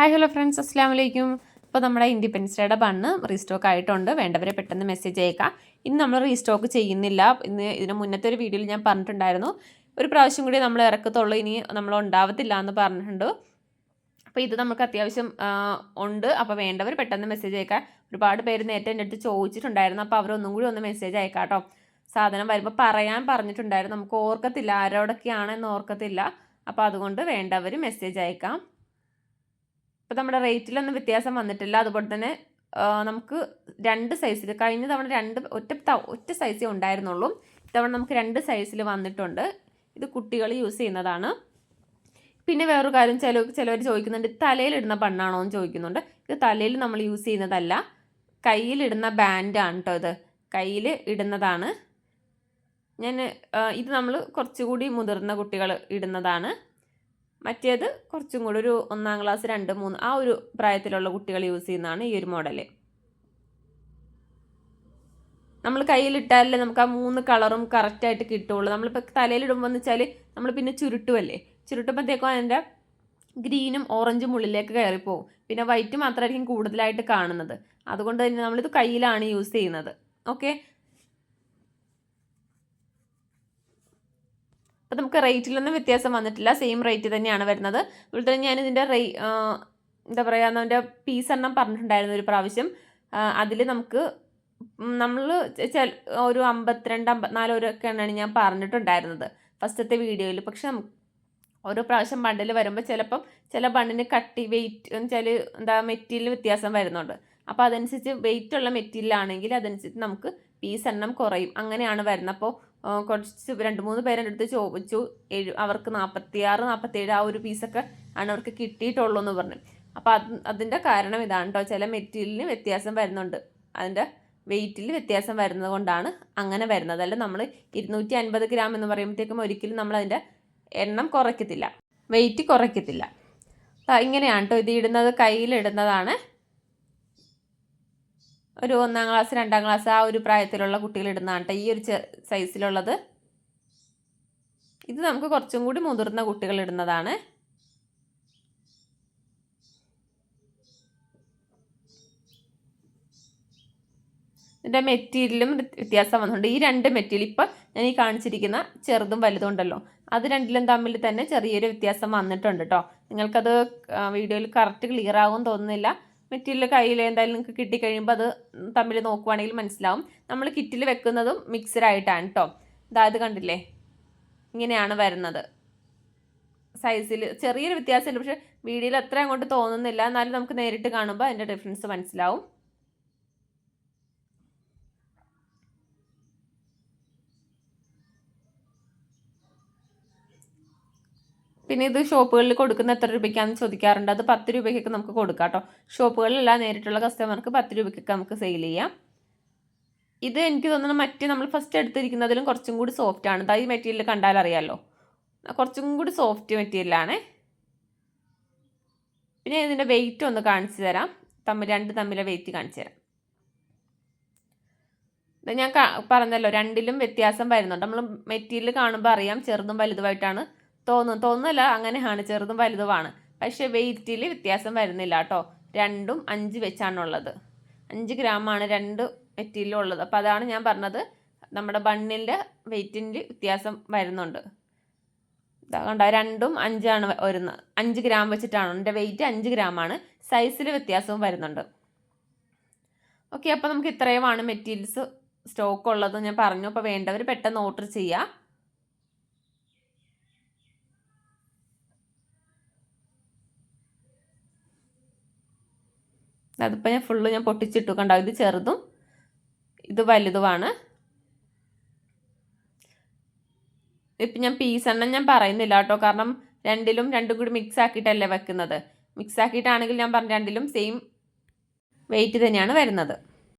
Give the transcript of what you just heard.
Hi hello friends, അസ്സാം വലൈക്കും. ഇപ്പോൾ നമ്മുടെ ഇൻഡിപെൻഡൻസ് ഡേയുടെ ബണ്ണ് റീസ്റ്റോക്ക് ആയിട്ടുണ്ട്. വേണ്ടവരെ പെട്ടെന്ന് മെസ്സേജ് അയക്കാം. ഇന്ന് നമ്മൾ റീസ്റ്റോക്ക് ചെയ്യുന്നില്ല. ഇതിന് മുന്നത്തെ ഒരു വീഡിയോയിൽ ഞാൻ പറഞ്ഞിട്ടുണ്ടായിരുന്നു, ഒരു പ്രാവശ്യം കൂടി നമ്മൾ ഇറക്കത്തുള്ളൂ, ഇനി നമ്മൾ ഉണ്ടാവത്തില്ല എന്ന് പറഞ്ഞിട്ടുണ്ട്. അപ്പോൾ ഇത് നമുക്ക് അത്യാവശ്യം ഉണ്ട്. അപ്പോൾ വേണ്ടവർ പെട്ടെന്ന് മെസ്സേജ് അയക്കാം. ഒരുപാട് പേര് നേരത്തെ എൻ്റെ അടുത്ത് ചോദിച്ചിട്ടുണ്ടായിരുന്നു. അപ്പോൾ അവരൊന്നും കൂടി ഒന്ന് മെസ്സേജ് അയക്കാം കേട്ടോ. സാധനം വരുമ്പോൾ പറയാൻ പറഞ്ഞിട്ടുണ്ടായിരുന്നു. നമുക്ക് ഓർക്കത്തില്ല, ആരോടൊക്കെയാണെന്ന് ഓർക്കത്തില്ല. അപ്പോൾ അതുകൊണ്ട് വേണ്ടവർ മെസ്സേജ് അയക്കാം. ഇപ്പോൾ നമ്മുടെ റേറ്റിലൊന്നും വ്യത്യാസം വന്നിട്ടില്ല. അതുപോലെ തന്നെ നമുക്ക് 2 സൈസിൽ, കഴിഞ്ഞ തവണ ഒറ്റ സൈസേ ഉണ്ടായിരുന്നുള്ളൂ. ഇത്തവണ നമുക്ക് 2 സൈസിൽ വന്നിട്ടുണ്ട്. ഇത് കുട്ടികൾ യൂസ് ചെയ്യുന്നതാണ്. പിന്നെ വേറൊരു കാര്യം, ചിലവർ ചോദിക്കുന്നുണ്ട്, തലയിലിടുന്ന ബണ്ണാണോ എന്ന് ചോദിക്കുന്നുണ്ട്. ഇത് തലയിൽ നമ്മൾ യൂസ് ചെയ്യുന്നതല്ല, കയ്യിലിടുന്ന ബാൻഡാണ് കേട്ടോ. ഇത് കയ്യിൽ ഇടുന്നതാണ്. ഇത് നമ്മൾ കുറച്ചുകൂടി മുതിർന്ന കുട്ടികൾ ഇടുന്നതാണ്. മറ്റേത് കുറച്ചും കൂടി ഒരു 1-ാം ക്ലാസ് 2, 3 ആ ഒരു പ്രായത്തിലുള്ള കുട്ടികൾ യൂസ് ചെയ്യുന്നതാണ് ഈ ഒരു മോഡൽ. നമ്മൾ കയ്യിലിട്ടാലേ നമുക്ക് ആ 3 കളറും കറക്റ്റായിട്ട് കിട്ടുള്ളൂ. നമ്മളിപ്പോൾ തലയിലിടുമ്പോൾ എന്ന് വെച്ചാൽ നമ്മൾ പിന്നെ ചുരുട്ടുമ്പോഴത്തേക്കും അതിൻ്റെ ഗ്രീനും ഓറഞ്ചും ഉള്ളിലേക്ക് കയറിപ്പോവും. പിന്നെ വൈറ്റ് മാത്രമായിരിക്കും കൂടുതലായിട്ട് കാണുന്നത്. അതുകൊണ്ട് തന്നെ നമ്മളിത് കയ്യിലാണ് യൂസ് ചെയ്യുന്നത്. ഓക്കെ, അപ്പോൾ നമുക്ക് റേറ്റിലൊന്നും വ്യത്യാസം വന്നിട്ടില്ല, സെയിം റേറ്റ് തന്നെയാണ് വരുന്നത്. അതുപോലെ തന്നെ ഞാനിതിൻ്റെ എന്താ പറയുക, അതിൻ്റെ പീസ് എണ്ണം പറഞ്ഞിട്ടുണ്ടായിരുന്നു ഒരു പ്രാവശ്യം. അതിൽ നമ്മൾ ഒരു 52, 54 ഒക്കെ എണ്ണമാണ് ഞാൻ പറഞ്ഞിട്ടുണ്ടായിരുന്നത് ഫസ്റ്റത്തെ വീഡിയോയിൽ. പക്ഷെ ഓരോ പ്രാവശ്യം ബണ്ടിൽ വരുമ്പോൾ ചില ബണ്ണിന് കട്ടി വെയിറ്റ് എന്ന് വെച്ചാൽ മെറ്റീരിയൽ വ്യത്യാസം വരുന്നുണ്ട്. അപ്പോൾ അതനുസരിച്ച് വെയിറ്റ് ഉള്ള മെറ്റീരിയലാണെങ്കിൽ അതനുസരിച്ച് നമുക്ക് പീസ് എണ്ണം കുറയും. അങ്ങനെയാണ് വരുന്നത്. അപ്പോൾ കുറച്ച് 2-3 പേരെ അടുത്ത് ചോദിച്ചു, അവർക്ക് 46, 47 ആ ഒരു പീസൊക്കെ ആണ് അവർക്ക് കിട്ടിയിട്ടുള്ളൂ എന്ന് പറഞ്ഞു. അപ്പോൾ അതിൻ്റെ കാരണം ഇതാണ് കേട്ടോ. ചില മെറ്റീരിയലിന് വ്യത്യാസം വരുന്നുണ്ട്, അതിൻ്റെ വെയിറ്റിൽ വ്യത്യാസം വരുന്നത് കൊണ്ടാണ് അങ്ങനെ വരുന്നത്. അല്ല നമ്മൾ 250 ഗ്രാം എന്ന് പറയുമ്പോഴത്തേക്കും ഒരിക്കലും നമ്മളതിൻ്റെ എണ്ണം കുറയ്ക്കത്തില്ല, വെയിറ്റ് കുറയ്ക്കത്തില്ല. ഇങ്ങനെയാണ് കേട്ടോ ഇത് ഇടുന്നത്. കയ്യിലിടുന്നതാണ്. ഒരു 1-ാം ക്ലാസ് 2-ാം ക്ലാസ് ആ ഒരു പ്രായത്തിലുള്ള കുട്ടികൾ ഇടുന്നതാണ് കേട്ടോ ഈ ഒരു സൈസിലുള്ളത്. ഇത് നമുക്ക് കുറച്ചും കൂടി മുതിർന്ന കുട്ടികൾ ഇടുന്നതാണ്. ഇതിൻ്റെ മെറ്റീരിയലും വ്യത്യാസം വന്നിട്ടുണ്ട്. ഈ 2 മെറ്റീരിയൽ ഇപ്പോൾ ഞാൻ ഈ കാണിച്ചിരിക്കുന്ന ചെറുതും വലുതും ഉണ്ടല്ലോ, അത് രണ്ടിലും തമ്മിൽ തന്നെ ചെറിയൊരു വ്യത്യാസം വന്നിട്ടുണ്ട് കേട്ടോ. നിങ്ങൾക്കത് വീഡിയോയിൽ കറക്റ്റ് ക്ലിയർ ആകുമെന്ന് തോന്നുന്നില്ല. മെറ്റീരിയൽ കയ്യിൽ എന്തായാലും നിങ്ങൾക്ക് കിട്ടിക്കഴിയുമ്പോൾ അത് തമ്മിൽ നോക്കുവാണെങ്കിൽ മനസ്സിലാവും. നമ്മൾ കിറ്റിൽ വെക്കുന്നതും മിക്സഡ് ആയിട്ടാണ് കേട്ടോ. ഇത് കണ്ടില്ലേ, ഇങ്ങനെയാണ് വരുന്നത്. സൈസിൽ ചെറിയൊരു വ്യത്യാസമുണ്ട്, പക്ഷേ വീഡിയോയിൽ അത്ര അങ്ങോട്ട് തോന്നുന്നില്ല. എന്നാലും നമുക്ക് നേരിട്ട് കാണുമ്പോൾ അതിൻ്റെ ഡിഫറൻസ് മനസ്സിലാവും. പിന്നെ ഇത് ഷോപ്പുകളിൽ കൊടുക്കുന്ന എത്ര രൂപയ്ക്കാണെന്ന് ചോദിക്കാറുണ്ട്. അത് 10 രൂപയ്ക്കൊക്കെ നമുക്ക് കൊടുക്കാം കേട്ടോ. ഷോപ്പുകളിലല്ല, നേരിട്ടുള്ള കസ്റ്റമർക്ക് 10 രൂപയ്ക്കൊക്കെ നമുക്ക് സെയിൽ ചെയ്യാം. ഇത് എനിക്ക് തോന്നുന്നു നമ്മൾ ഫസ്റ്റ് എടുത്തിരിക്കുന്നതിലും കുറച്ചും കൂടി സോഫ്റ്റ് ആണ്. ഈ മെറ്റീരിയൽ കണ്ടാൽ അറിയാമല്ലോ, കുറച്ചും കൂടി സോഫ്റ്റ് മെറ്റീരിയലാണ്. പിന്നെ ഇതിൻ്റെ വെയിറ്റ് ഒന്ന് കാണിച്ചു തരാം. തമ്മിലെ വെയിറ്റ് കാണിച്ചു തരാം. ഞാൻ പറഞ്ഞല്ലോ, രണ്ടിലും വ്യത്യാസം വരുന്നുണ്ട്. നമ്മൾ മെറ്റീരിയൽ കാണുമ്പോൾ അറിയാം ചെറുതും വലുതുമായിട്ടാണ് തോന്നുന്നില്ല, അങ്ങനെയാണ്, ചെറുതും വലുതുമാണ്. പക്ഷേ വെയിറ്റിൽ വ്യത്യാസം വരുന്നില്ല കേട്ടോ. 2ഉം 5 വെച്ചാണുള്ളത്. 5 ഗ്രാമാണ് 2 മെറ്റീരിയലും ഉള്ളത്. അപ്പോൾ അതാണ് ഞാൻ പറഞ്ഞത്, നമ്മുടെ ബണ്ണിൻ്റെ വെയിറ്റിൻ്റെ വ്യത്യാസം വരുന്നുണ്ട്. കണ്ടോ, 2ഉം 5ആണ് വരുന്നത്. 5 ഗ്രാം വെച്ചിട്ടാണ്. എൻ്റെ വെയിറ്റ് 5 ഗ്രാമാണ്. സൈസിൽ വ്യത്യാസവും വരുന്നുണ്ട്. ഓക്കെ, അപ്പോൾ നമുക്ക് ഇത്രയുമാണ് മെറ്റീരിയൽസ് സ്റ്റോക്ക് ഉള്ളത് ഞാൻ പറഞ്ഞു. അപ്പോൾ വേണ്ടവർ പെട്ടെന്ന് ഓർഡർ ചെയ്യുക. അതിപ്പോൾ ഞാൻ ഫുള്ള് പൊട്ടിച്ചിട്ടു. കണ്ടോ, ഇത് ചെറുതും ഇത് വലുതുമാണ്. ഇപ്പം ഞാൻ പീസ് എണ്ണം ഞാൻ പറയുന്നില്ല കേട്ടോ, കാരണം രണ്ടും കൂടി മിക്സ് ആക്കിയിട്ടല്ലേ വെക്കുന്നത്. മിക്സ് ആക്കിയിട്ടാണെങ്കിൽ ഞാൻ പറഞ്ഞു, രണ്ടിലും സെയിം വെയിറ്റ് തന്നെയാണ് വരുന്നത്.